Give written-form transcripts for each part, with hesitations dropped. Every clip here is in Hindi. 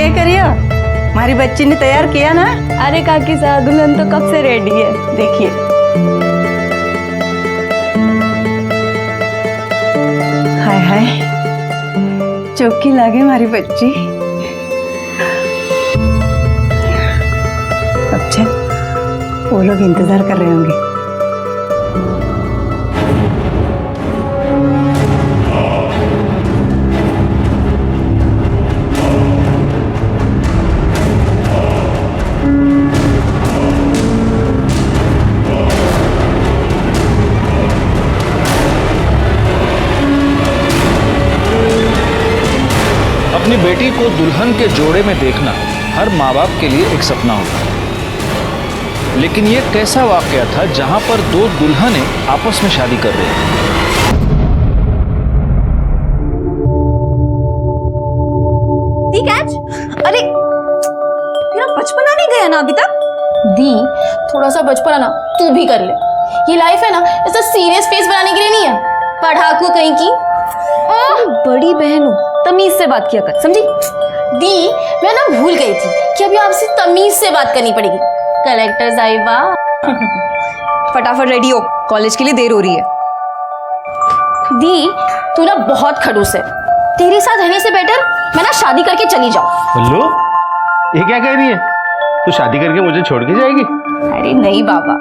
क्या करियो? हमारी बच्ची ने तैयार किया ना? अरे काकी साहब, दुल्हन तो कब से रेडी है। देखिए, हाय हाय, चौकी लागे हमारी बच्ची। अब चल, वो लोग इंतजार कर रहे होंगे। अपनी बेटी को दुल्हन के जोड़े में देखना हर माँ बाप के लिए एक सपना होता है, लेकिन ये कैसा वाकया था जहां पर दो दुल्हनें आपस में शादी कर रही थी। अरे तेरा बचपना नहीं गया ना अभी तक? दी, थोड़ा सा बचपना ना तू भी कर ले। ये लाइफ है ना, ऐसा सीरियस फेस बनाने के लिए नहीं है। पढ़ाकू कहीं की। बड़ी बहन हो, तमीज से बात किया कर, समझी? दी, मैं ना भूल गई थी कि अभी आपसे तमीज से बात करनी पड़ेगी। कलेक्टर साहिबा। फटाफट रेडी हो, कॉलेज के लिए देर हो रही है। दी, तू ना बहुत खड़ूस है। तेरे साथ रहने से बेटर मैं ना शादी करके चली जाऊं। बल्लू, ये क्या कह रही है? तू शादी करके मुझे छोड़ के जाएगी? अरे नहीं बाबा,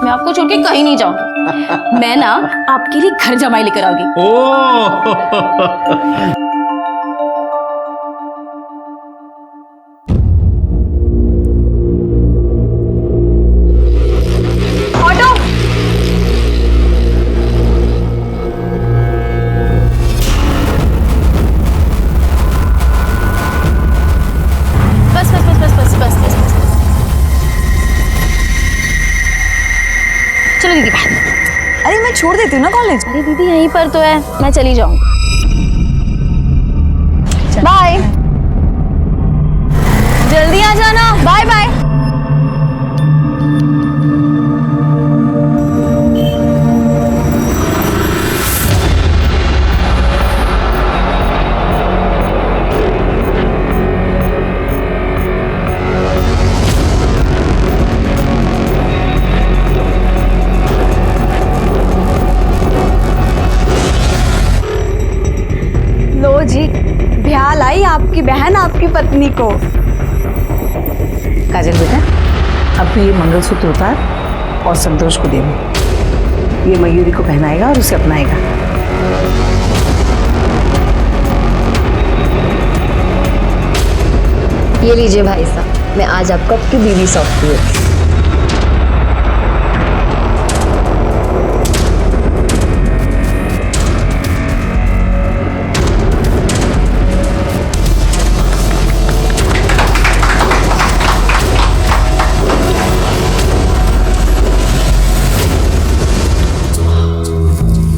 मैं आपको छोड़ के कहीं नहीं जाऊंगी। मैं ना आपके लिए घर जमाई लेकर आऊंगी। ओह चलो दीदी बाय। अरे मैं छोड़ देती हूँ ना कॉलेज। अरे दीदी यहीं पर तो है, मैं चली जाऊंगी। बाय। जल्दी आ जाना। Bye bye. लो जी, ब्याह लाई आपकी बहन आपकी पत्नी को। काजल बेटा, अब ये मंगलसूत्र उतार और संतोष को दे दे। ये मयूरी को पहनाएगा और उसे अपनाएगा। ये लीजिए भाई साहब, मैं आज आपको आपकी बीवी सौंपती हूँ।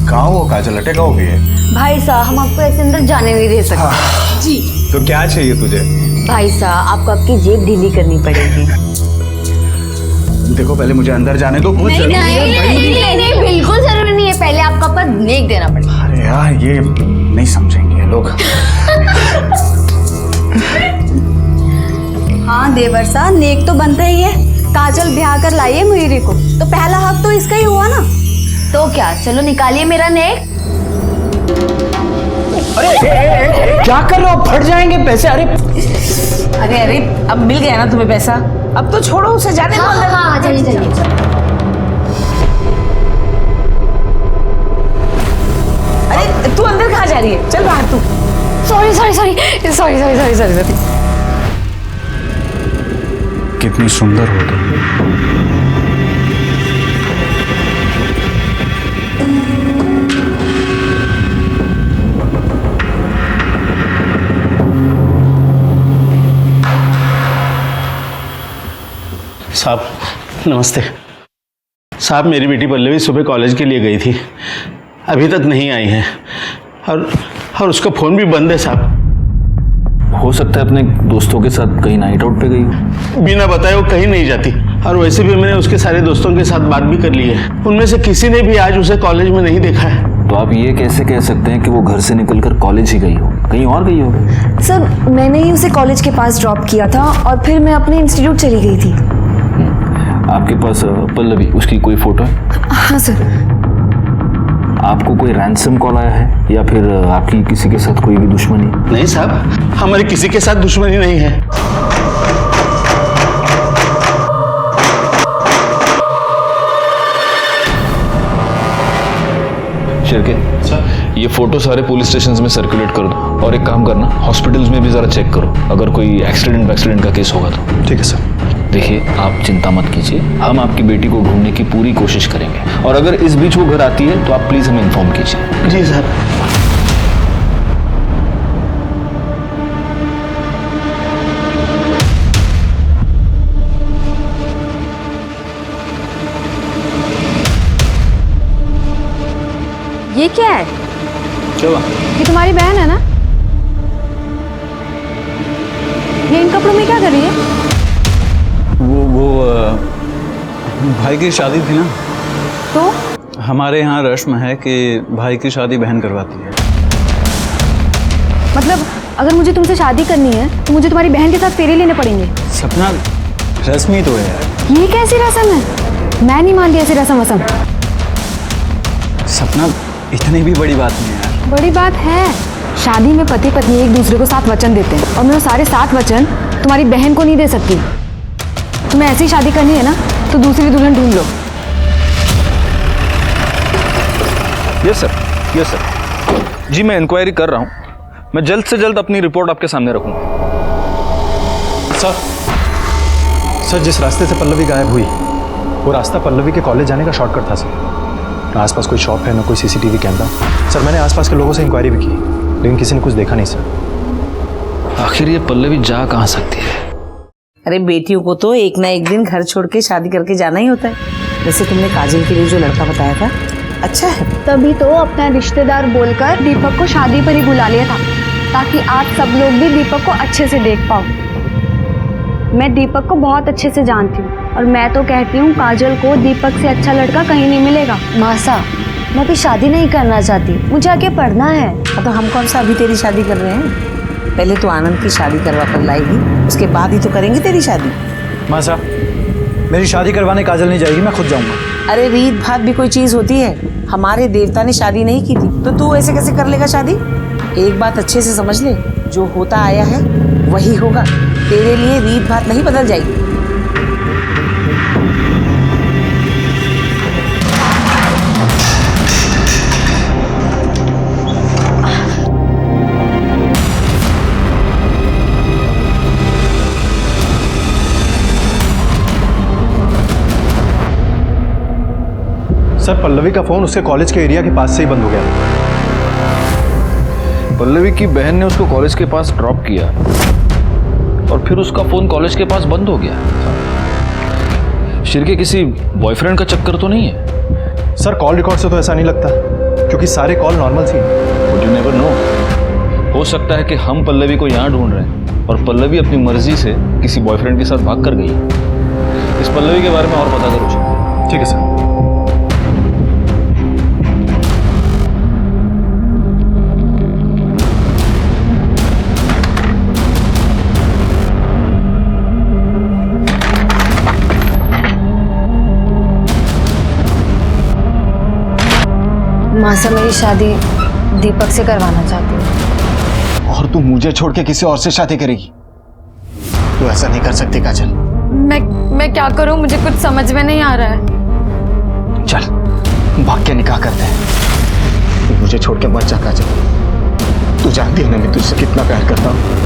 कहाँ हो काजल, अटका हो गई है? भाई साहब, हम आपको ऐसे अंदर जाने नहीं दे सकते। जी तो क्या चाहिए तुझे? भाई साहब, आपको आपकी जेब ढीली करनी पड़ेगी। देखो, पहले मुझे अंदर जाने दो। बहुत जरूरी है। नहीं, बिल्कुल जरूरी नहीं है। पहले आपको आपका नेक देना पड़ेगा। अरे यार, ये नहीं समझेंगे ये लोग। हाँ देवर सा, नेक तो बनता ही है। काजल ब्याह कर लाई है मयूरी को, तो पहला हक तो इसका ही हुआ ना। तो क्या, चलो निकालिए मेरा नेक। अरे क्या कर रहे हो? फट जाएंगे पैसे। अरे अरे अरे, अब मिल गया ना तुम्हें पैसा, अब तो छोड़ो उसे, जाने दो अंदर। हाँ, चलिए। अरे तू अंदर कहाँ जा रही है? चल बाहर तू। सॉरी। कितनी सुंदर हो तुम। साहब नमस्ते। साहब, मेरी बेटी पल्लवी सुबह कॉलेज के लिए गई थी, अभी तक नहीं आई है और उसका फ़ोन भी बंद है साहब। हो सकता है अपने दोस्तों के साथ कहीं नाइट आउट पे गई। बिना बताए वो कहीं नहीं जाती, और वैसे भी मैंने उसके सारे दोस्तों के साथ बात भी कर ली है। उनमें से किसी ने भी आज उसे कॉलेज में नहीं देखा है। तो आप ये कैसे कह सकते हैं कि वो घर से निकलकर कॉलेज ही गई हो? कहीं और गई हो? सर मैंने ही उसे कॉलेज के पास ड्रॉप किया था और फिर मैं अपने इंस्टीट्यूट चली गई थी। आपके पास पल्लवी उसकी कोई फोटो है? हाँ सर। आपको कोई रैंसम कॉल आया है या फिर आपकी किसी के साथ कोई भी दुश्मनी? नहीं साहब, हमारी किसी के साथ दुश्मनी नहीं है। शिरके सर, ये फोटो सारे पुलिस स्टेशंस में सर्कुलेट कर दो और एक काम करना, हॉस्पिटल्स में भी जरा चेक करो, अगर कोई एक्सीडेंट का केस होगा तो। ठीक है सर। देखिए, आप चिंता मत कीजिए, हम आपकी बेटी को ढूंढने की पूरी कोशिश करेंगे और अगर इस बीच वो घर आती है तो आप प्लीज हमें इन्फॉर्म कीजिए। जी सर। ये क्या है? क्या हुआ? ये तुम्हारी बहन है ना? ये इन कपड़ों में क्या कर रही है? वो भाई की शादी थी ना, तो हमारे यहाँ रस्म है कि भाई की शादी बहन करवाती है। मतलब अगर मुझे तुमसे शादी करनी है तो मुझे तुम्हारी बहन के साथ फेरे लेने पड़ेंगे? सपना, रस्म ही तो है यार। ये कैसी रस्म है? मैं नहीं मानती ऐसी रस्म वसम। सपना, इतनी भी बड़ी बात नहीं है यार। बड़ी बात है। शादी में पति पत्नी एक दूसरे को 7 वचन देते हैं और मैं वो सारे 7 वचन तुम्हारी बहन को नहीं दे सकती। तुम्हें ऐसी शादी करनी है ना तो दूसरी दुल्हन ढूंढ लो। Yes sir. जी मैं इंक्वायरी कर रहा हूँ, मैं जल्द से जल्द अपनी रिपोर्ट आपके सामने रखूँगा। सर जिस रास्ते से पल्लवी गायब हुई वो रास्ता पल्लवी के कॉलेज जाने का शॉर्टकट था सर। ना आसपास कोई शॉप है ना कोई सीसीटीवी कैमरा। सर मैंने आसपास के लोगों से इंक्वायरी भी की लेकिन किसी ने कुछ देखा नहीं सर। आखिर ये पल्लवी जा कहाँ सकती है? अरे बेटियों को तो एक ना एक दिन घर छोड़ के शादी करके जाना ही होता है। वैसे तुमने काजल के लिए जो लड़का बताया था अच्छा है। तभी तो अपना रिश्तेदार बोलकर दीपक को शादी पर ही बुला लिया था ताकि आप सब लोग भी दीपक को अच्छे से देख पाओ। मैं दीपक को बहुत अच्छे से जानती हूँ और मैं तो कहती हूँ काजल को दीपक से अच्छा लड़का कहीं नहीं मिलेगा। मासा, मैं अभी शादी नहीं करना चाहती, मुझे आगे पढ़ना है। तो हम कौन सा अभी तेरी शादी कर रहे हैं? पहले तो आनंद की शादी करवा कर लाएगी, उसके बाद ही तो करेंगे तेरी शादी। मासा, मेरी शादी करवाने काजल नहीं जाएगी, मैं खुद जाऊंगा। अरे रीत भात भी कोई चीज होती है। हमारे देवता ने शादी नहीं की थी तो तू ऐसे कैसे कर लेगा शादी? एक बात अच्छे से समझ ले, जो होता आया है वही होगा। तेरे लिए रीत भात नहीं बदल जाएगी। सर पल्लवी का फोन उसके कॉलेज के एरिया के पास से ही बंद हो गया। पल्लवी की बहन ने उसको कॉलेज के पास ड्रॉप किया और फिर उसका फोन कॉलेज के पास बंद हो गया। शिरके किसी बॉयफ्रेंड का चक्कर तो नहीं है? सर कॉल रिकॉर्ड से तो ऐसा नहीं लगता क्योंकि सारे कॉल नॉर्मल सी हैं। यू नेवर नो, हो सकता है कि हम पल्लवी को यहाँ ढूंढ रहे हैं और पल्लवी अपनी मर्जी से किसी बॉयफ्रेंड के साथ भाग कर गई। इस पल्लवी के बारे में और पता करो। ठीक है सर। मासा, मेरी शादी दीपक से करवाना चाहती हूँ। और तू मुझे छोड़ के किसी और से शादी करेगी? तू ऐसा नहीं कर सकती काजल। मैं क्या करूँ, मुझे कुछ समझ में नहीं आ रहा है। चल भाग के निकाह करते हैं। तू मुझे छोड़ के मत जा काजल। तू जानती है ना मैं तुझसे कितना प्यार करता हूँ।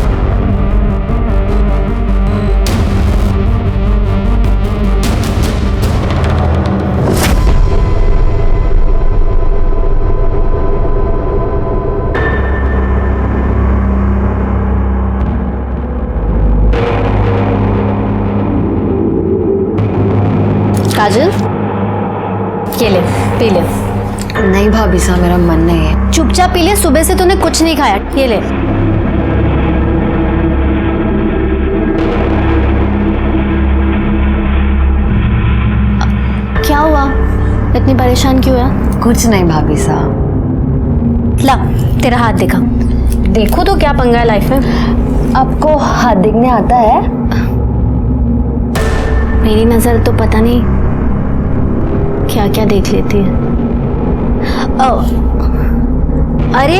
काजल, ये ले, पी ले। नहीं भाभी साहब, मेरा मन नहीं है। चुपचाप पी ले, सुबह से तूने कुछ नहीं खाया। ये ले। इतनी परेशान क्यों है? कुछ नहीं भाभी साहब। ला तेरा हाथ दिखा, देखो तो क्या पंगा है लाइफ में। आपको हाथ देखने आता है? मेरी नजर तो पता नहीं क्या क्या देख लेती है। अरे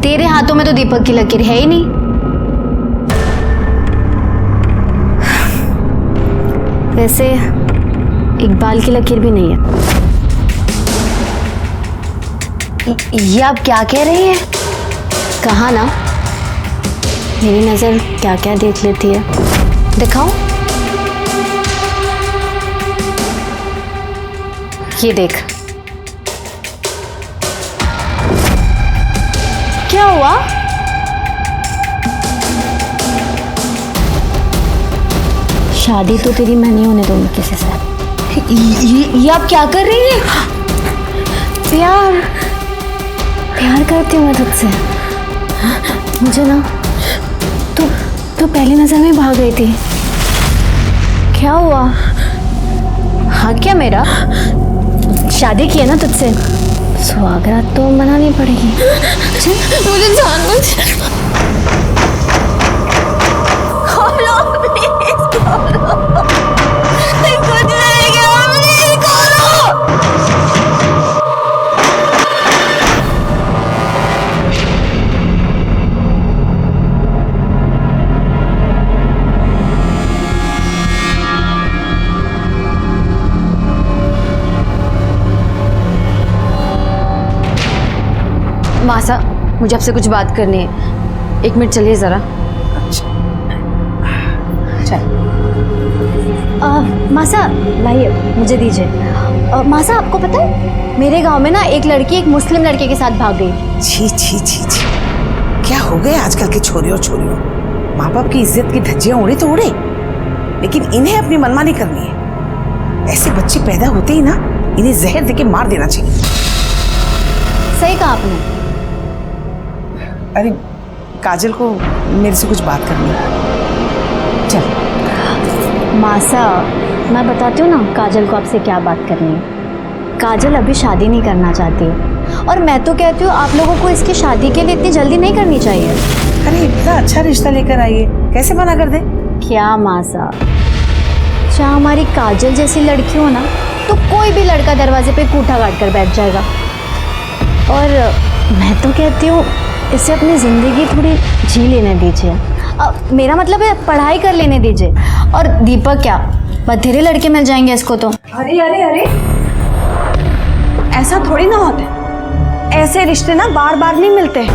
तेरे हाथों में तो दीपक की लकीर है ही नहीं। वैसे इकबाल की लकीर भी नहीं है। ये आप क्या कह रही हैं? कहा ना, मेरी नजर क्या क्या देख लेती है। दिखाओ, ये देख। क्या हुआ? शादी तो तेरी मैं नहीं होने दूंगी किसी से। ये आप क्या कर रही हैं? प्यार प्यार करती हूँ मैं तुझसे। मुझे ना तू पहली नजर में भाग गई थी। क्या हुआ? हाँ क्या मेरा शादी की है ना तुझसे, स्वागत तो मनानी पड़ेगी। मुझे जानबूझ मासा, मुझे आपसे कुछ बात करनी है। 1 मिनट चलिए जरा। मासा लाइए, मुझे दीजिए। मासा आपको पता है मेरे गांव में ना एक लड़की एक मुस्लिम लड़के के साथ भाग गई। छी छी छी छी, क्या हो गए आजकल के छोरियों छोरियों। माँ बाप की इज्जत की धज्जियां उड़े तो उड़े, लेकिन इन्हें अपनी मनमानी करनी है। ऐसे बच्चे पैदा होते ही ना इन्हें जहर देके मार देना चाहिए। सही कहा आपने। अरे काजल को मेरे से कुछ बात करनी है। चल मासा, मैं बताती हूँ ना काजल को आपसे क्या बात करनी है। काजल अभी शादी नहीं करना चाहती है, और मैं तो कहती हूँ आप लोगों को इसकी शादी के लिए इतनी जल्दी नहीं करनी चाहिए। अरे इतना अच्छा रिश्ता लेकर आइए, कैसे मना कर दे? क्या मासा, जहाँ हमारी काजल जैसी लड़की हो ना तो कोई भी लड़का दरवाजे पे कूठा काट कर बैठ जाएगा। और मैं तो कहती हूँ इसे अपनी ज़िंदगी थोड़ी जी लेने दीजिए। मेरा मतलब है पढ़ाई कर लेने दीजिए। और दीपक क्या, बथेरे लड़के मिल जाएंगे इसको तो। अरे अरे अरे, ऐसा थोड़ी ना होता है। ऐसे रिश्ते ना बार बार नहीं मिलते।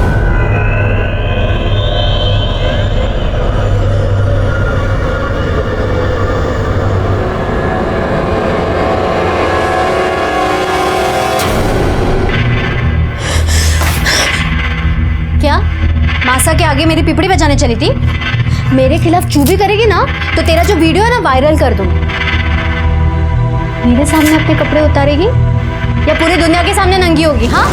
क्या मासा के आगे मेरी पिपड़ी बजाने चली थी? मेरे खिलाफ चूबी करेगी ना तो तेरा जो वीडियो है ना वायरल कर दूंगी। मेरे सामने अपने कपड़े उतारेगी या पूरी दुनिया के सामने नंगी होगी? हाँ,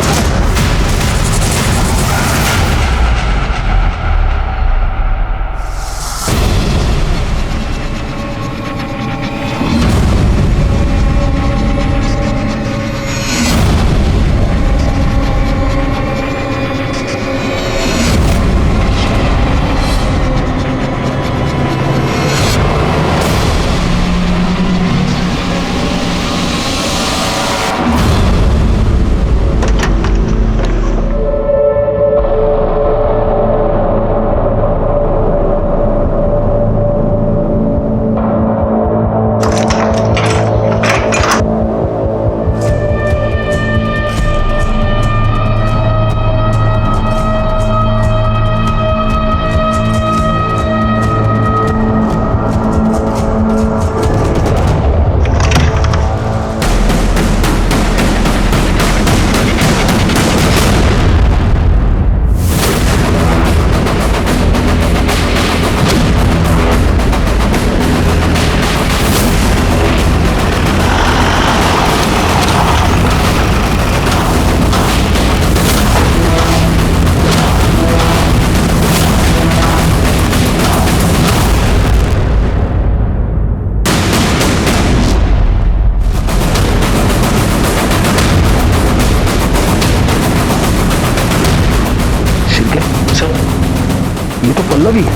पल्लवी है।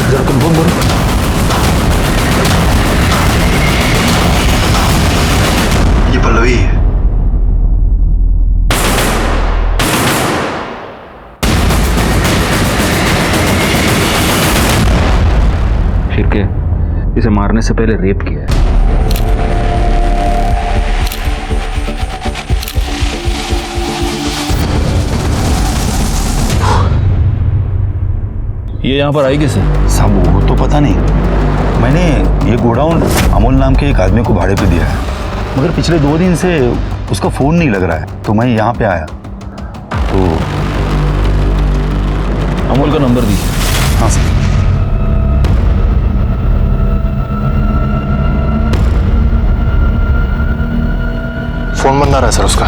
जरा कंफर्म करो। ये पल्लवी है। शिर्के, इसे मारने से पहले रेप किया है। ये यहाँ पर आई कैसे? साहब वो तो पता नहीं, मैंने ये गोडाउन अमोल नाम के एक आदमी को भाड़े पे दिया है, मगर पिछले 2 दिन से उसका फ़ोन नहीं लग रहा है, तो मैं यहाँ पे आया तो। अमोल का नंबर दीजिए। हाँ सर। फोन बंद आ रहा है सर उसका।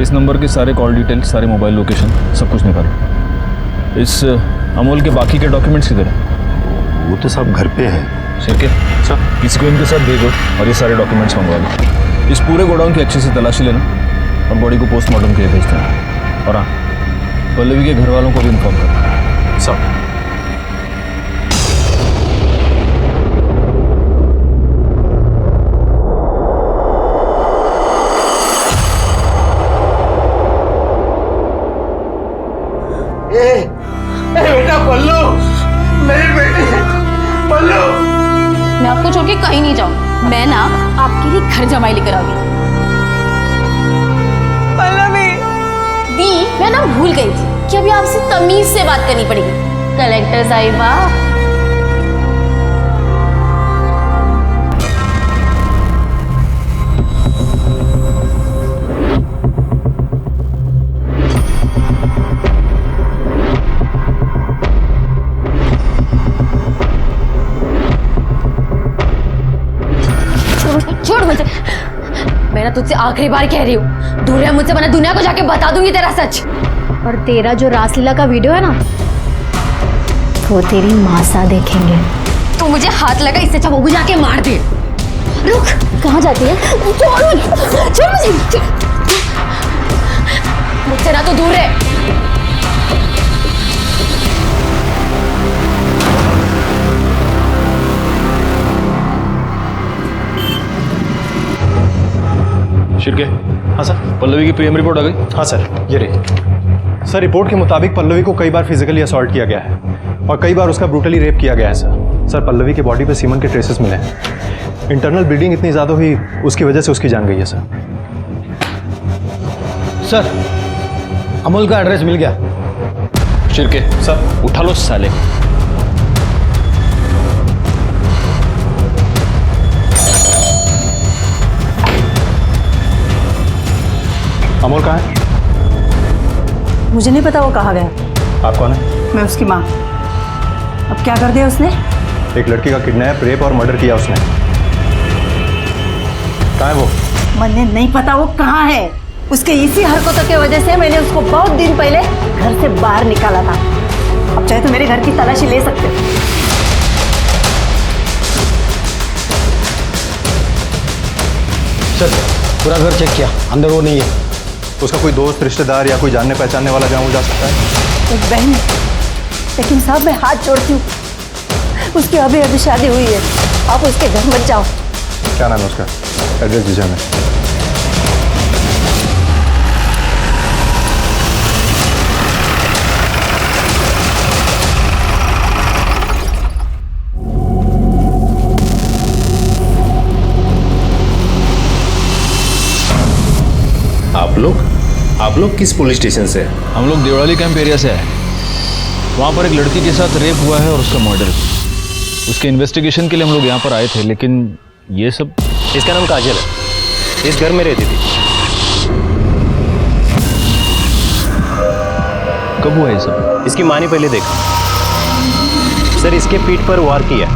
इस नंबर के सारे कॉल डिटेल्स, सारे मोबाइल लोकेशन, सब कुछ निकालो। इस अमोल के बाकी के डॉक्यूमेंट्स किधर हैं? वो तो सब घर पे है। शिर्के, सर इसको इनके साथ भेजो और ये सारे डॉक्यूमेंट्स मंगवा लो। इस पूरे गोडाउन की अच्छे से तलाशी लेना और बॉडी को पोस्टमार्टम के लिए भेज देना। और हाँ, पल्लवी के घर वालों को भी इन्फॉर्म करना। सर बेटा पल्लू, मेरी बेटी पल्लू। मैं आपको छोड़ के कहीं नहीं जाऊँ। मैं ना आपके लिए घर जमाई लेकर आ गई। पल्लवी दी, मैं ना भूल गई थी कि अभी आपसे तमीज से बात करनी पड़ेगी। कलेक्टर साहिबा, छोड़ मुझे। मैं ना तुझसे आखिरी बार कह रही हूँ, दूर है मुझसे, मैं दुनिया को जाके बता दूंगी तेरा सच। और तेरा जो रासलीला का वीडियो है ना, वो तेरी माँ सा देखेंगे। तू मुझे हाथ लगा, इससे अच्छा वो भी जाके मार दे। रुक, कहाँ जाती है? छोड़ मुझे। मुझसे ना तो दूर है। शिर्के, हाँ सर। पल्लवी की पीएम रिपोर्ट आ गई? हाँ सर, ये रही। सर रिपोर्ट के मुताबिक पल्लवी को कई बार फिजिकली असॉल्ट किया गया है और कई बार उसका ब्रूटली रेप किया गया है सर। पल्लवी की बॉडी पे सीमन के ट्रेसेस मिले हैं। इंटरनल ब्लीडिंग इतनी ज़्यादा हुई, उसकी वजह से उसकी जान गई है सर। सर अमोल का एड्रेस मिल गया। शिर्के, सर उठा लो साले। अमोल कहाँ है? मुझे नहीं पता वो कहाँ गया। आप कौन है? मैं उसकी माँ। अब क्या कर दिया उसने? एक लड़की का किडनैप, रेप और मर्डर किया उसने। कहाँ है वो? मुझे नहीं पता वो कहाँ है। उसके इसी हरकतों की वजह से मैंने उसको बहुत दिन पहले घर से बाहर निकाला था। अब चाहे तो मेरे घर की तलाशी ले सकते हो। सर पूरा घर चेक किया, अंदर वो नहीं है। उसका कोई दोस्त, रिश्तेदार या कोई जानने पहचानने वाला जहाँ वो जा सकता है? एक बहन है, लेकिन साहब मैं हाथ जोड़ती हूँ, उसकी अभी अभी शादी हुई है। आप उसके घर मत जाओ। क्या नाम है उसका? एड्रेस दीजिए हमें। आप लोग किस पुलिस स्टेशन से? हम लोग देवड़ाली कैंप एरिया से आए। वहाँ पर एक लड़की के साथ रेप हुआ है और उसका मर्डर। उसके इन्वेस्टिगेशन के लिए हम लोग यहाँ पर आए थे, लेकिन ये सब। इसका नाम काजल है, इस घर में रहती थी। कब हुआ ये सब? इसकी माँ ने पहले देखा सर, इसके पीठ पर वार किया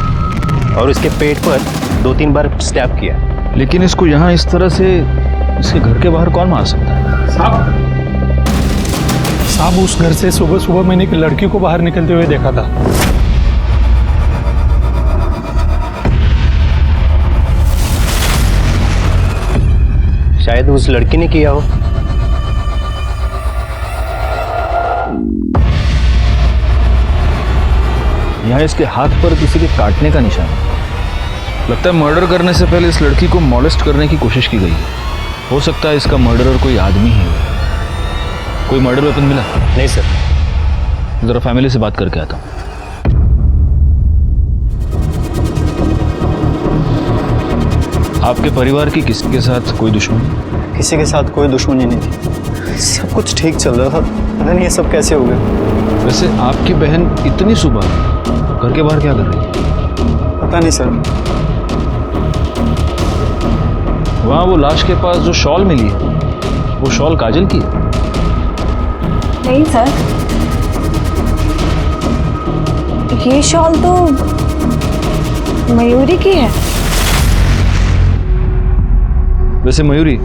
और इसके पेट पर 2-3 बार स्टैब किया। लेकिन इसको यहाँ इस तरह से इसके घर के बाहर कौन मार सकता है? साहब उस घर से सुबह सुबह मैंने एक लड़की को बाहर निकलते हुए देखा था। शायद उस लड़की ने किया हो। यहाँ इसके हाथ पर किसी के काटने का निशान है। लगता है मर्डर करने से पहले इस लड़की को मॉलेस्ट करने की कोशिश की गई है। हो सकता है इसका मर्डरर कोई आदमी ही हो। कोई मर्डर वेपन मिला? नहीं सर। जरा फैमिली से बात करके आता हूँ। आपके परिवार की किसी के साथ कोई दुश्मनी? किसी के साथ कोई दुश्मनी नहीं थी, सब कुछ ठीक चल रहा था। पता नहीं ये सब कैसे हो गए। वैसे आपकी बहन इतनी सुबह घर के बाहर क्या कर रही है? पता नहीं सर। वहाँ वो लाश के पास जो शॉल मिली है, वो शॉल काजल की है? नहीं सर, ये शॉल तो मयूरी की है। वैसे मयूरी,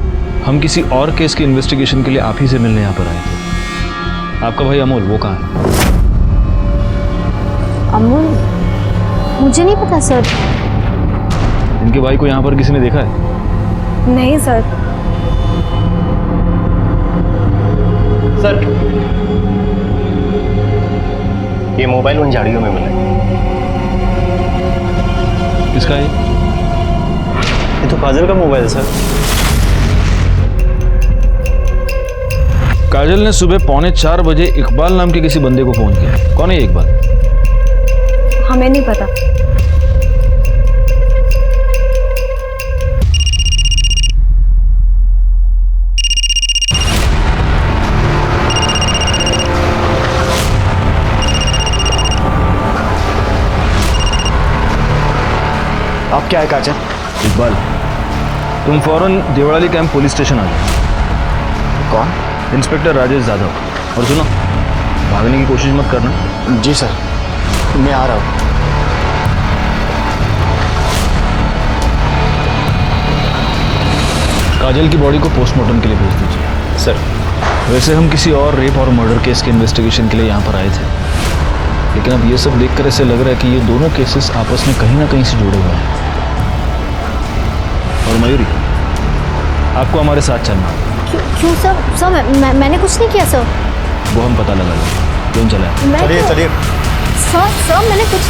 हम किसी और केस की इन्वेस्टिगेशन के लिए आप ही से मिलने यहाँ पर आए थे। आपका भाई अमोल वो कहाँ है? अमोल, मुझे नहीं पता सर। इनके भाई को यहाँ पर किसी ने देखा है? नहीं सर। सर, ये मोबाइल उन झाड़ियों में मिला। किसका है? ये तो काजल का मोबाइल है सर। काजल ने सुबह 3:45 इकबाल नाम के किसी बंदे को फोन किया। कौन है ये इकबाल? हमें नहीं पता। आप क्या है काजल? इकबाल, तुम फौरन देवड़ाली कैंप पुलिस स्टेशन आ जाओ। कौन? इंस्पेक्टर राजेश यादव। और सुनो, भागने की कोशिश मत करना। जी सर, मैं आ रहा हूँ। काजल की बॉडी को पोस्टमार्टम के लिए भेज दीजिए। सर, वैसे हम किसी और रेप और मर्डर केस के इन्वेस्टिगेशन के लिए यहाँ पर आए थे, लेकिन अब ये सब देखकर ऐसे लग रहा है कि ये दोनों केसेस आपस में कहीं ना कहीं से जुड़े हुए हैं। और मयूरी, आपको हमारे साथ चलना है। क्यों सर? सर मैंने कुछ नहीं किया सर। वो हम पता लगा लेंगे। क्यों चला? चलिए चलिए। सर मैंने कुछ।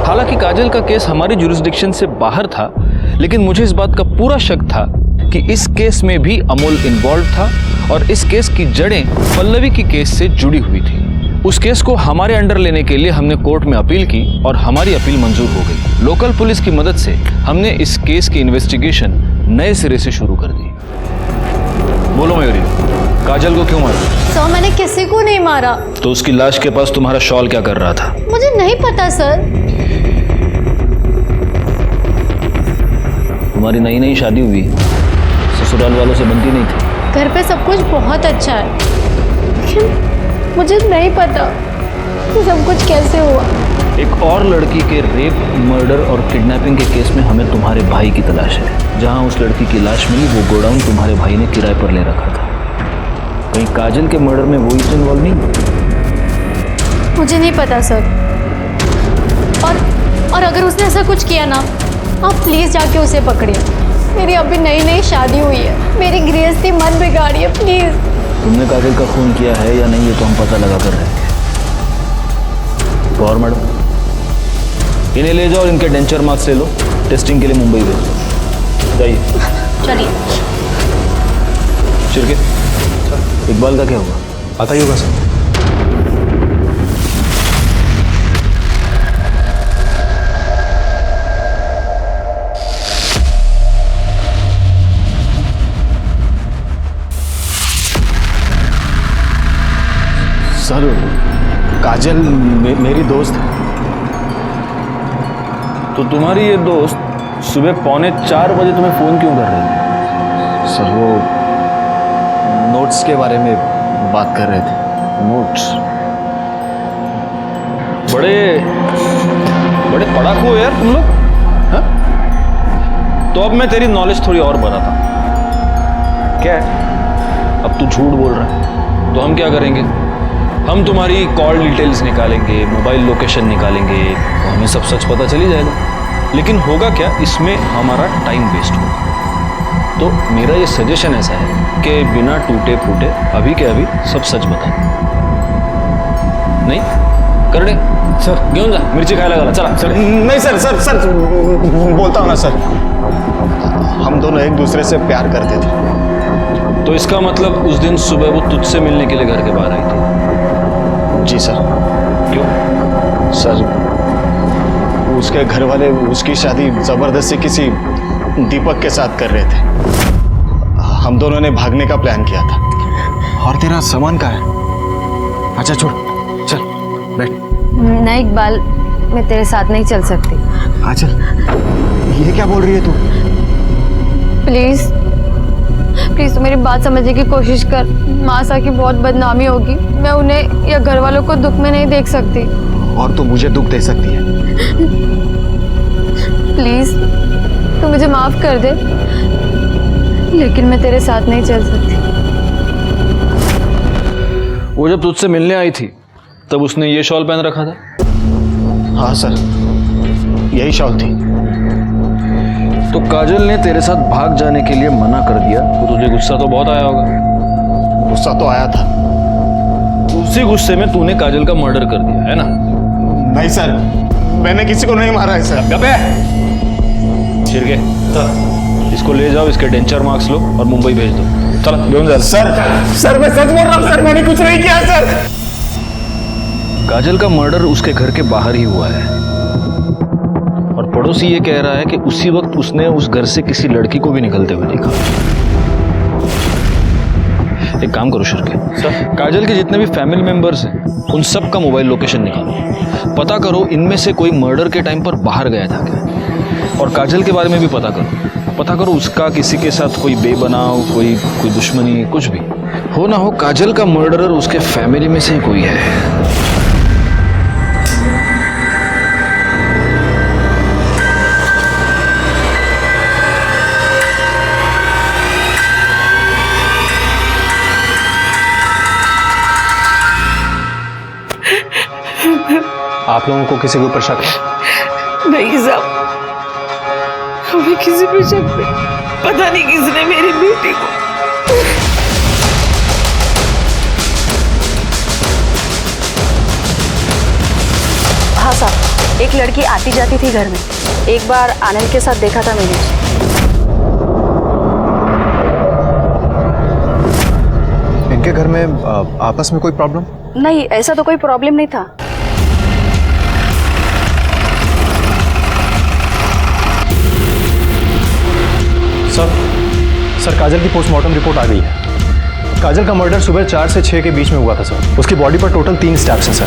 हालांकि काजल का केस हमारी जुरिस्डिक्शन से बाहर था, लेकिन मुझे इस बात का पूरा शक था कि इस केस में भी अमोल इन्वॉल्व था और इस केस की जड़ें पल्लवी की केस से जुड़ी हुई थी। उस केस को हमारे अंडर लेने के लिए हमने कोर्ट में अपील की और हमारी अपील मंजूर हो गई। लोकल पुलिस की मदद से हमने इस केस की इन्वेस्टिगेशन नए सिरे से शुरू कर दी। बोलो मयूरी, काजल को क्यों मारा? सर मैंने किसी को नहीं मारा। तो उसकी लाश के पास तुम्हारा शॉल क्या कर रहा था? मुझे नहीं पता सर। तुम्हारी नई नई शादी हुई, ससुराल वालों से बनती नहीं थी। घर पे सब कुछ बहुत अच्छा है, लेकिन मुझे नहीं पता कि सब कुछ कैसे हुआ। एक और लड़की के रेप, मर्डर और किडनैपिंग के केस में हमें तुम्हारे भाई की तलाश है। जहां उस लड़की की लाश मिली, वो गोडाउन तुम्हारे भाई ने किराए पर ले रखा था। कहीं काजल के मर्डर में वो इससे इन्वॉल्व नहीं? मुझे नहीं पता सर। और अगर उसने ऐसा कुछ किया ना, आप प्लीज़ जाके उसे पकड़िए। मेरी अभी नई नई शादी हुई है, मेरी गृहस्थी मत बिगाड़िए प्लीज़। तुमने काजल का खून किया है या नहीं, ये तो हम पता लगा कर रहे हैं। तो और मैडम, इन्हें ले जाओ और इनके डेंचर मार्क्स ले लो, टेस्टिंग के लिए मुंबई भेजो। जाइए। चलिए। शिरके, इकबाल का क्या हुआ? पता ही होगा सर। सर, काजल मेरी दोस्त है। तो तुम्हारी ये दोस्त सुबह 3:45 तुम्हें फ़ोन क्यों कर रही थी? सर वो नोट्स के बारे में बात कर रहे थे। नोट्स? बड़े बड़े पढ़ाकू हो यार तुम लोग, हाँ? तो अब मैं तेरी नॉलेज थोड़ी और बढ़ाता हूं। क्या है? अब तू झूठ बोल रहा है, तो हम क्या करेंगे? हम तुम्हारी कॉल डिटेल्स निकालेंगे, मोबाइल लोकेशन निकालेंगे, तो हमें सब सच पता चली जाएगा। लेकिन होगा क्या, इसमें हमारा टाइम वेस्ट होगा। तो मेरा ये सजेशन ऐसा है कि बिना टूटे फूटे अभी के अभी सब सच बता नहीं कर दे सर घेऊन जा मिरची खायला घाला चला सर नहीं सर सर सर बोलता हूँ ना सर, हम दोनों एक दूसरे से प्यार करते थे। तो इसका मतलब उस दिन सुबह वो तुझसे मिलने के लिए घर के बाहर आई थी? जी सर। क्यों? सर उसके घर वाले उसकी शादी जबरदस्ती किसी दीपक के साथ कर रहे थे। हम दोनों ने भागने का प्लान किया था। और तेरा सामान कहाँ है? अच्छा छोड़, चल बैठ। नहीं इकबाल, मैं तेरे साथ नहीं चल सकती। हाँ चल। ये क्या बोल रही है तू? प्लीज प्लीज तू मेरी बात समझने की कोशिश कर। मासा की बहुत बदनामी होगी, मैं उन्हें या घर वालों को दुख में नहीं देख सकती। और तू मुझे दुख दे सकती है? प्लीज तू मुझे माफ कर दे, लेकिन मैं तेरे साथ नहीं चल सकती। वो जब तुझसे मिलने आई थी तब उसने ये शॉल पहन रखा था? हाँ सर, यही शॉल थी। तो काजल ने तेरे साथ भाग जाने के लिए मना कर दिया तो तुझे गुस्सा तो बहुत आया होगा? गुस्सा तो आया था। उसी गुस्से में तूने काजल का मर्डर कर दिया है ना? नहीं सर, मैंने किसी को नहीं मारा है सर। गबे छिरके, इसको ले जाओ, इसके डेंचर मार्क्स लो और मुंबई भेज दो। चल घेऊन जा। सर मैं सच बोल रहा हूँ सर, मैंने कुछ नहीं किया सर। काजल का मर्डर उसके घर के बाहर ही हुआ है और पड़ोसी ये कह रहा है कि उसी वक्त उसने उस घर से किसी लड़की को भी निकलते हुए देखा। एक काम करो शिरके, काजल के जितने भी फैमिली मेंबर्स हैं उन सब का मोबाइल लोकेशन निकालो, पता करो इनमें से कोई मर्डर के टाइम पर बाहर गया था क्या, और काजल के बारे में भी पता करो उसका किसी के साथ कोई बेबनाव, कोई दुश्मनी, कुछ भी हो ना हो, काजल का मर्डरर उसके फैमिली में से ही कोई है। आप लोगों को किसी के ऊपर शक है? नहीं साहब, हमें किसी पे शक नहीं। पता नहीं किसने मेरी बेटी को। हाँ साहब, एक लड़की आती जाती थी घर में, एक बार आनंद के साथ देखा था मैंने। इनके घर में आपस में कोई प्रॉब्लम? नहीं, ऐसा तो कोई प्रॉब्लम नहीं था। सर काजल की पोस्टमार्टम रिपोर्ट आ गई है। काजल का मर्डर सुबह 4 से 6 के बीच में हुआ था सर। उसकी बॉडी पर टोटल 3 स्टैब्स हैं सर,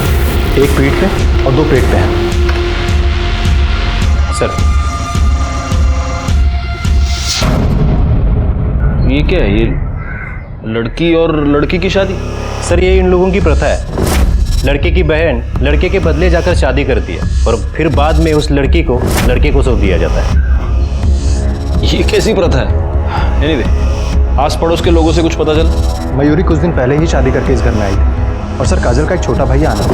एक पीठ पे और 2 पेट पे हैं सर। ये क्या है? ये लड़की और लड़की की शादी? सर ये इन लोगों की प्रथा है, लड़के की बहन लड़के के बदले जाकर शादी करती है और फिर बाद में उस लड़की को लड़के को सौंप दिया जाता है। ये कैसी प्रथा है? एनीवे, आस पड़ोस के लोगों से कुछ पता चला? मयूरी कुछ दिन पहले ही शादी करके इस घर में आई थी और सर काजल का एक छोटा भाई आनंद,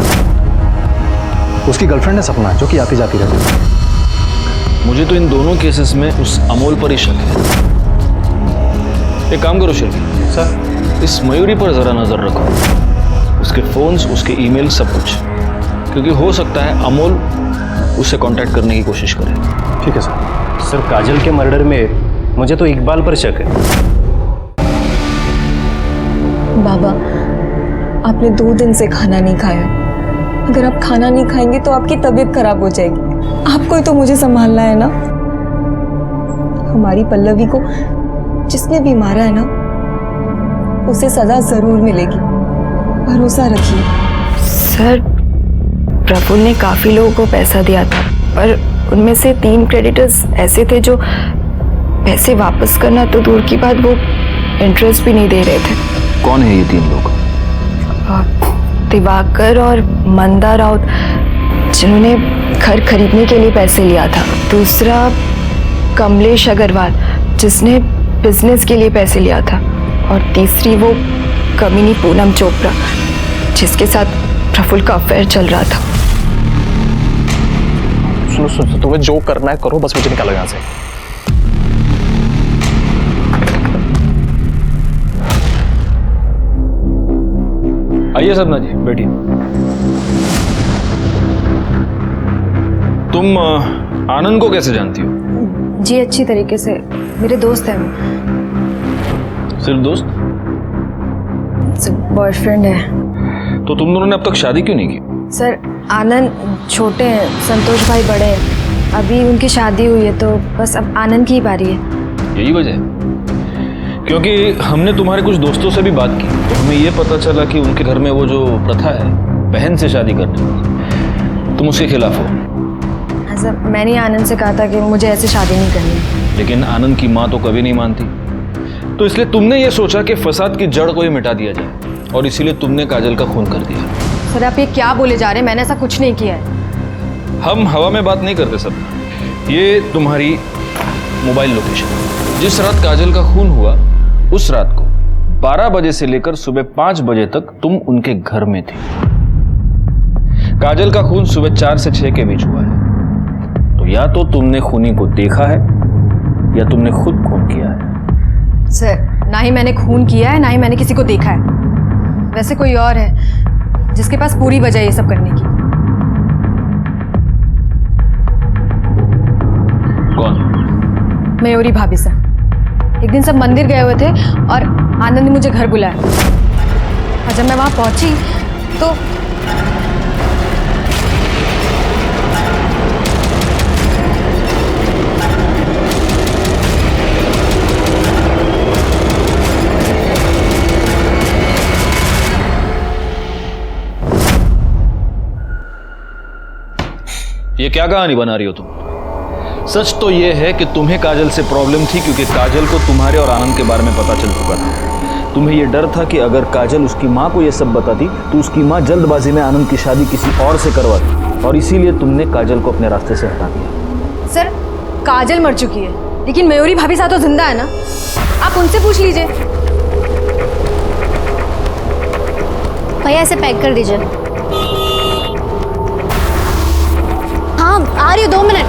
उसकी गर्लफ्रेंड है सपना, जो कि आती जाती रहती है। मुझे तो इन दोनों केसेस में उस अमोल पर ही शक है। एक काम करो शिल्पी सर, इस मयूरी पर जरा नजर रखो, उसके फोन्स, उसके ईमेल, सब कुछ, क्योंकि हो सकता है अमोल उसे कांटेक्ट करने की कोशिश करे। ठीक है सर। सर काजल के मर्डर में मुझे तो इकबाल पर शक है। बाबा, आपने 2 दिन से खाना नहीं खाया। अगर आप खाना नहीं खाएंगे तो आपकी तबीयत खराब हो जाएगी। आपको ही तो मुझे संभालना है ना। हमारी पल्लवी को जिसने भी मारा है ना, उसे सजा जरूर मिलेगी, भरोसा रखिए। सर, प्रफुल्ल ने काफी लोगों को पैसा दिया था, पर उनमें से 3 क्रेडिटर्स ऐसे थे जो पैसे वापस करना तो दूर की बात, वो इंटरेस्ट भी नहीं दे रहे थे। कौन है ये 3 लोग? दिवाकर और मंदा राउत, जिन्होंने घर खरीदने के लिए पैसे लिया था। दूसरा कमलेश अग्रवाल, जिसने बिजनेस के लिए पैसे लिया था। और तीसरी वो कमीनी पूनम चोपड़ा, जिसके साथ प्रफुल्ल का अफेयर चल रहा था। सुनो, तुम्हें जो करना है करो, बस मुझे निकालो यहाँ से। आइए सपना जी, बैठिए। तुम आनंद को कैसे जानती हो? जी अच्छी तरीके से, मेरे दोस्त हैं। सिर्फ दोस्त? बॉयफ्रेंड है। तो तुम दोनों ने अब तक शादी क्यों नहीं की? सर आनंद छोटे हैं, संतोष भाई बड़े हैं। अभी उनकी शादी हुई है तो बस अब आनंद की ही बारी है। यही वजह है? क्योंकि हमने तुम्हारे कुछ दोस्तों से भी बात की तो हमें ये पता चला कि उनके घर में वो जो प्रथा है बहन से शादी करने की, तुम उसके खिलाफ हो। सर मैंने आनंद से कहा था कि मुझे ऐसे शादी नहीं करनी। लेकिन आनंद की माँ तो कभी नहीं मानती, तो इसलिए तुमने ये सोचा कि फसाद की जड़ को ही मिटा दिया जाए और इसीलिए तुमने काजल का खून कर दिया। सर आप ये क्या बोले जा रहे हैं? मैंने ऐसा कुछ नहीं किया है। हम हवा में बात नहीं करते सब। ये तुम्हारी मोबाइल लोकेशन, जिस रात काजल का खून हुआ उस रात को 12 बजे से लेकर सुबह 5 बजे तक तुम उनके घर में थे। काजल का खून सुबह 4 से 6 के बीच हुआ है, तो या तो तुमने खूनी को देखा है या तुमने खुद खून किया है। सर ना ही मैंने खून किया है ना ही मैंने किसी को देखा है। वैसे कोई और है जिसके पास पूरी वजह ये सब करने की। कौन? मयूरी भाभी सर। एक दिन सब मंदिर गए हुए थे और आनंद ने मुझे घर बुलाया और जब मैं वहां पहुंची तो ये क्या कहानी बना रही हो तुम? सच तो ये है कि तुम्हें काजल से प्रॉब्लम थी क्योंकि काजल को तुम्हारे और आनंद के बारे में पता चल चुका था। तुम्हें ये डर था कि अगर काजल उसकी माँ को ये सब बताती तो उसकी माँ जल्दबाजी में आनंद की शादी किसी और से करवाती और इसीलिए तुमने काजल को अपने रास्ते से हटा दिया। सर काजल मर चुकी है लेकिन मयूरी भाभी साहब तो जिंदा है ना, आप उनसे पूछ लीजिए। भैया ऐसे पैक कर दीजिए। हाँ आ रही हूँ, 2 मिनट।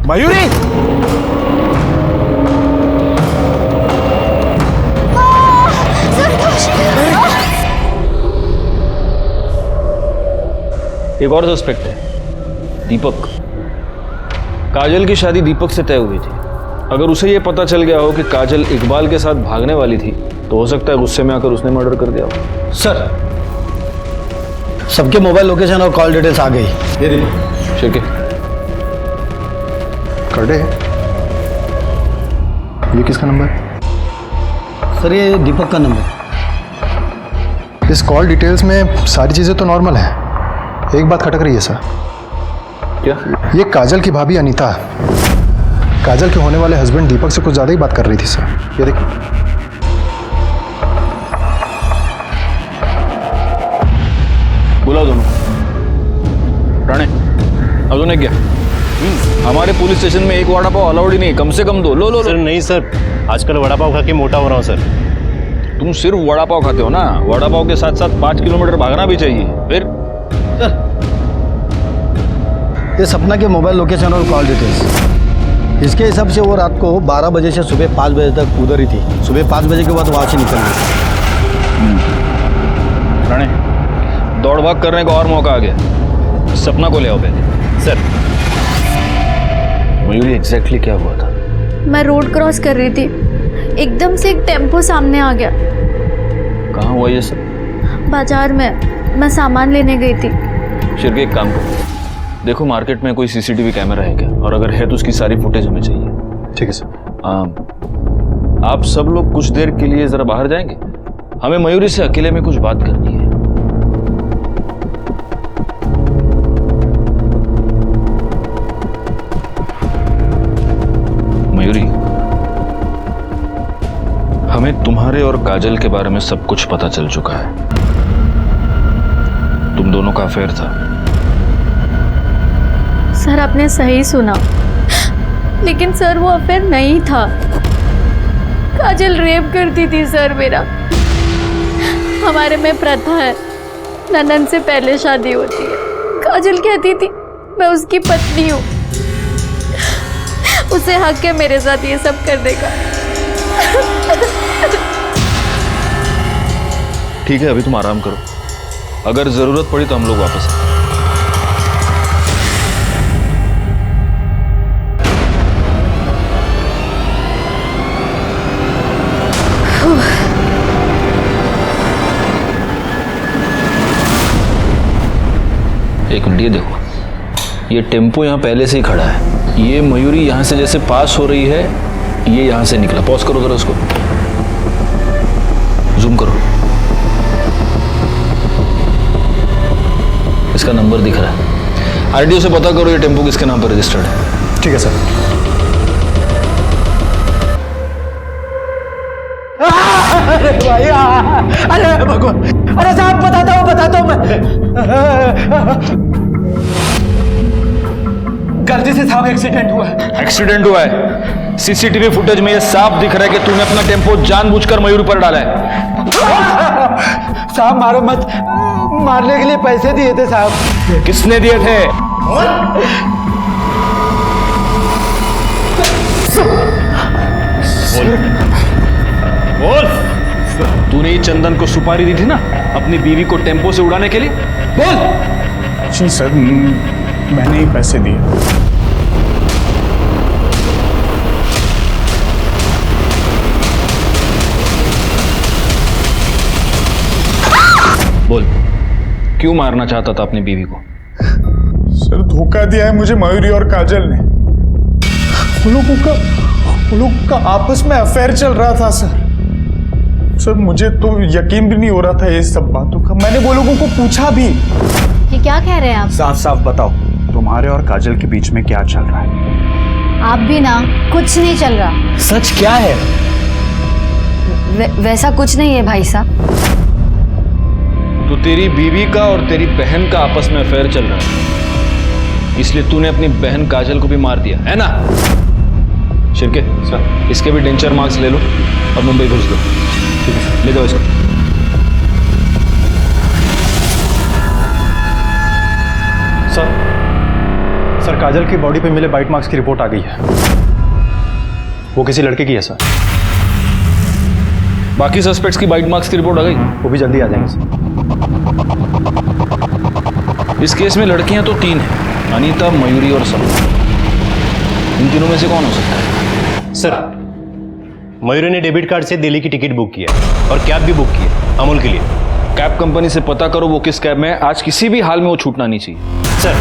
मयूरी! एक और सस्पेक्ट है, दीपक। काजल की शादी दीपक से तय हुई थी। अगर उसे यह पता चल गया हो कि काजल इकबाल के साथ भागने वाली थी तो हो सकता है गुस्से में आकर उसने मर्डर कर दिया हो। सर सबके मोबाइल लोकेशन और कॉल डिटेल्स आ गई। ये देखो शिरके कर्डे है। ये किसका नंबर? सर ये दीपक का नंबर। इस कॉल डिटेल्स में सारी चीज़ें तो नॉर्मल हैं, एक बात खटक रही है सर। क्या? ये काजल की भाभी अनीता काजल के होने वाले हस्बैंड दीपक से कुछ ज़्यादा ही बात कर रही थी सर। ये देखिए। बुलाओ दोनों। राणे अब दोनों क्या? हमारे पुलिस स्टेशन में एक वड़ा पाव अलाउड ही नहीं, कम से कम 2। लो लो सर नहीं सर, आजकल वड़ा पाव खा के मोटा हो रहा हूँ सर। तुम सिर्फ वड़ा पाव खाते हो ना, वड़ा पाव के साथ साथ 5 किलोमीटर भागना भी चाहिए। फिर सर ये सपना के मोबाइल लोकेशन और कॉल डिटेल्स, इसके हिसाब से वो रात को 12 बजे से सुबह 5 बजे तक उधर ही थी। सुबह 5 बजे के बाद वहाँ से निकल गई। राणे दौड़ भाग करने का और मौका आ गया, सपना को ले आओ पहले। सर मयूरी एग्जैक्टली क्या हुआ था? मैं रोड क्रॉस कर रही थी, एकदम से एक टेम्पो सामने आ गया। कहाँ हुआ ये सब? बाजार में, मैं सामान लेने गई थी। शिरके एक काम करो, देखो मार्केट में कोई सीसीटीवी कैमरा है क्या, और अगर है तो उसकी सारी फुटेज हमें चाहिए। ठीक है सर। आप सब लोग कुछ देर के लिए जरा बाहर जाएंगे, हमें मयूरी से अकेले में कुछ बात करनी है। मयूरी, हमें तुम्हारे और काजल के बारे में सब कुछ पता चल चुका है। तुम दोनों का अफेयर था। सर आपने सही सुना, लेकिन सर वो अफेयर नहीं था। काजल रेप करती थी सर मेरा। हमारे में प्रथा है, ननद से पहले शादी होती है। काजल कहती थी मैं उसकी पत्नी हूँ उसे हक है मेरे साथ ये सब करने का। ठीक है, अभी तुम आराम करो, अगर जरूरत पड़ी तो हम लोग वापस आएंगे। एक मिनट, ये देखो, ये टेम्पो यहाँ पहले से ही खड़ा है। ये मयूरी यहाँ से जैसे पास हो रही है, ये यहाँ से निकला। पॉज करो जरा उसको, जूम करो, इसका नंबर दिख रहा है। आरटीओ से पता करो ये टेम्पो किसके नाम पर रजिस्टर्ड है। ठीक है सर। अरे भाई, अरे भगवान, अरे साहब बताता हूँ मैं। गलती से साहब एक्सीडेंट हुआ है। एक्सीडेंट हुआ है? सीसीटीवी फुटेज में ये साफ दिख रहा है कि तूने अपना टेम्पो जानबूझकर मयूरी पर डाला है। साहब मारो मत, मारने के लिए पैसे दिए थे साहब। किसने दिए थे? बोल। तूने ही चंदन को सुपारी दी थी ना अपनी बीवी को टेम्पो से उड़ाने के लिए? बोल। जी सर, मैंने ही पैसे दिए। बोल, क्यों मारना चाहता था अपनी बीवी को? सर, धोखा दिया है मुझे मयूरी और काजल ने। वो लोग का आपस में अफेयर चल रहा था सर। सर, मुझे तो यकीन भी नहीं हो रहा था ये सब बातों का। मैंने वो लोगों को पूछा भी। ये क्या कह रहे हैं आप? साफ साफ बताओ, तुम्हारे और काजल के बीच में क्या चल रहा है? आप भी ना, कुछ नहीं चल रहा। सच क्या है? वैसा कुछ नहीं है भाई साहब। तो तेरी बीवी का और तेरी बहन का आपस में अफेयर चल रहा है, इसलिए तूने अपनी बहन काजल को भी मार दिया है ना? शिरके सर, इसके भी डेंचर मार्क्स ले लो और मुंबई भेज दो। ठीक है, ले जाओ इसको। सर, काजल की बॉडी पे मिले बाइट मार्क्स की रिपोर्ट आ गई है। वो किसी लड़के की है सर। बाकी सस्पेक्ट्स की बाइट मार्क्स की रिपोर्ट आ गई? वो भी जल्दी आ जाएंगे सर। इस केस में लड़कियां तो 3 हैं, अनीता, मयूरी और सब। इन तीनों में से कौन हो सकता है? सर, मयूरी ने डेबिट कार्ड से दिल्ली की टिकट बुक किया और कैब भी बुक की है अमूल के लिए। कैब कंपनी से पता करो वो किस कैब में है। आज किसी भी हाल में वो छूटना नहीं चाहिए। सर,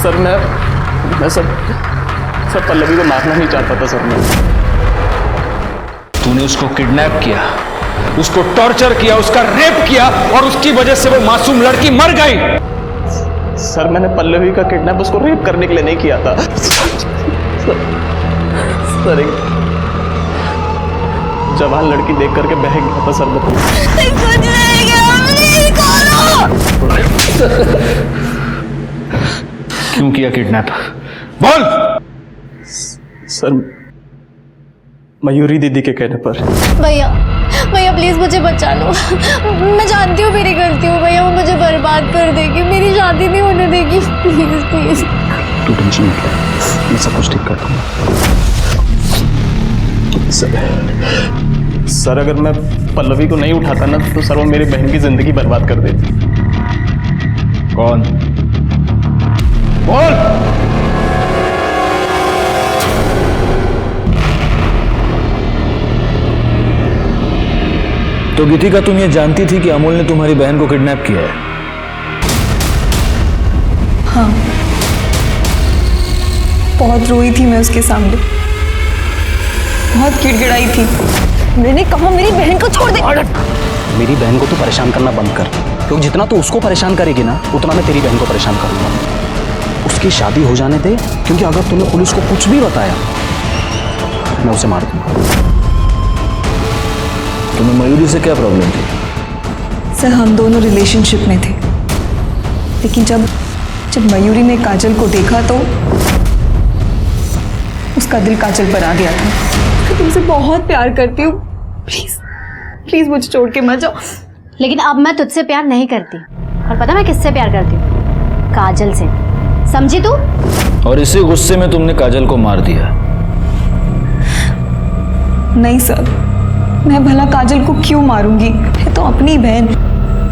सर मैं सर पल्लवी को मारना नहीं चाहता था सर। मैं तूने उसको किडनैप किया, उसको टॉर्चर किया, उसका रेप किया और उसकी वजह से वो मासूम लड़की मर गई। सर, मैंने पल्लवी का किडनैप उसको रेप करने के लिए नहीं किया था। सर एक जवान लड़की देख करके बह गया था सर। क्यों किया किडनैप? बोल। सर, मयूरी दीदी के कहने पर। भैया प्लीज मुझे बचा लो। मैं जानती हूँ मेरी गलती हो भैया, वो मुझे बर्बाद कर देगी, मेरी शादी नहीं होने देगी। Please please. तू टेंशन मत ले, मैं सब कुछ ठीक कर दूंगा। सर अगर मैं पल्लवी को नहीं उठाता ना तो सर वो मेरी बहन की जिंदगी बर्बाद कर देती। कौन? बोल। तो गीतिका, तुम ये जानती थी कि अमूल ने तुम्हारी बहन को किडनैप किया है? हाँ, बहुत रोई थी मैं उसके सामने, बहुत गिड़गिड़ाई थी। मैंने कहा मेरी बहन को छोड़ दे। मेरी बहन को तो परेशान करना बंद कर, क्योंकि जितना तू उसको परेशान करेगी ना उतना मैं तेरी बहन को परेशान करूंगा। उसकी शादी हो जाने दे, क्योंकि अगर तूने पुलिस को कुछ भी बताया मैं उसे मार दूंगा। तुम्हें मयूरी से क्या प्रॉब्लम थी? सर हम दोनों रिलेशनशिप में थे, लेकिन जब मयूरी ने काजल को देखा तो उसका दिल काजल पर आ गया था। मैं तुमसे बहुत प्यार करती हूँ, प्लीज प्लीज मुझे छोड़ के मत जाओ। लेकिन अब मैं तुझसे प्यार नहीं करती, और पता मैं किससे प्यार करती हूँ? काजल से, समझी तू? और इसी गुस्से में तुमने काजल को मार दिया? नहीं सर, मैं भला काजल को क्यों मारूंगी? है तो अपनी बहन।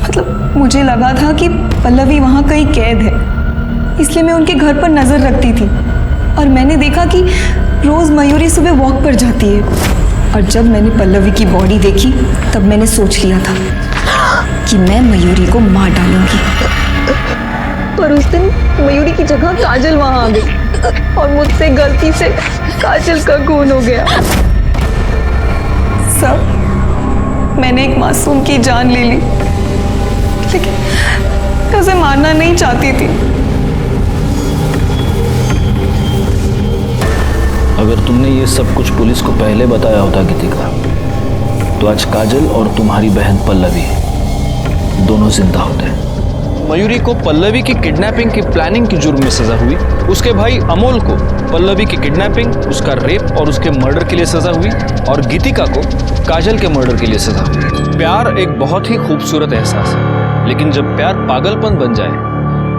मतलब मुझे लगा था कि पल्लवी वहाँ कहीं कैद है, इसलिए मैं उनके घर पर नजर रखती थी। और मैंने देखा कि रोज मयूरी सुबह वॉक पर जाती है, और जब मैंने पल्लवी की बॉडी देखी तब मैंने सोच लिया था कि मैं मयूरी को मार डालूंगी। पर उस दिन मयूरी की जगह काजल वहां आ गई, और मुझसे गलती से काजल का खून हो गया। सर मैंने एक मासूम की जान ले ली, लेकिन मैं उसे मारना नहीं चाहती थी। अगर तुमने ये सब कुछ पुलिस को पहले बताया होता गीतिका, तो आज काजल और तुम्हारी बहन पल्लवी दोनों जिंदा होते। मयूरी को पल्लवी की किडनैपिंग की प्लानिंग की जुर्म में सजा हुई, उसके भाई अमोल को पल्लवी की किडनैपिंग, उसका रेप और उसके मर्डर के लिए सजा हुई, और गीतिका को काजल के मर्डर के लिए सजा हुई। प्यार एक बहुत ही खूबसूरत एहसास है, लेकिन जब प्यार पागलपन बन जाए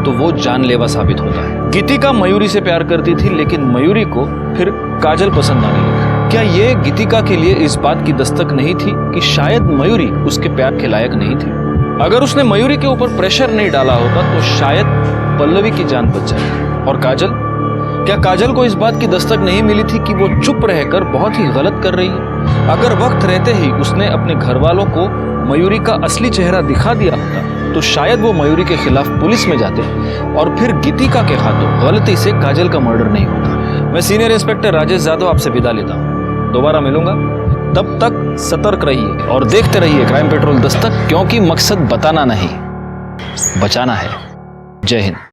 तो वो जानलेवा साबित होता है। गीतिका मयूरी से प्यार करती थी, लेकिन मयूरी को फिर काजल पसंद आने लगी। क्या ये गीतिका के लिए इस बात की दस्तक नहीं थी कि शायद मयूरी उसके प्यार के लायक नहीं थी? अगर उसने मयूरी के ऊपर प्रेशर नहीं डाला होता तो शायद पल्लवी की जान बच जाए। और काजल, क्या काजल को इस बात की दस्तक नहीं मिली थी कि वो चुप रहकर बहुत ही गलत कर रही है? अगर वक्त रहते ही उसने अपने घर वालों को मयूरी का असली चेहरा दिखा दिया होता तो शायद वो मयूरी के खिलाफ पुलिस में जाते, और फिर गीतिका के हाथों गलती से काजल का मर्डर नहीं होता। मैं सीनियर इंस्पेक्टर राजेश यादव आपसे विदा लेता हूँ, दोबारा मिलूंगा। तब तक सतर्क रहिए और देखते रहिए क्राइम पेट्रोल दस्तक, क्योंकि मकसद बताना नहीं, बचाना है। जय हिंद।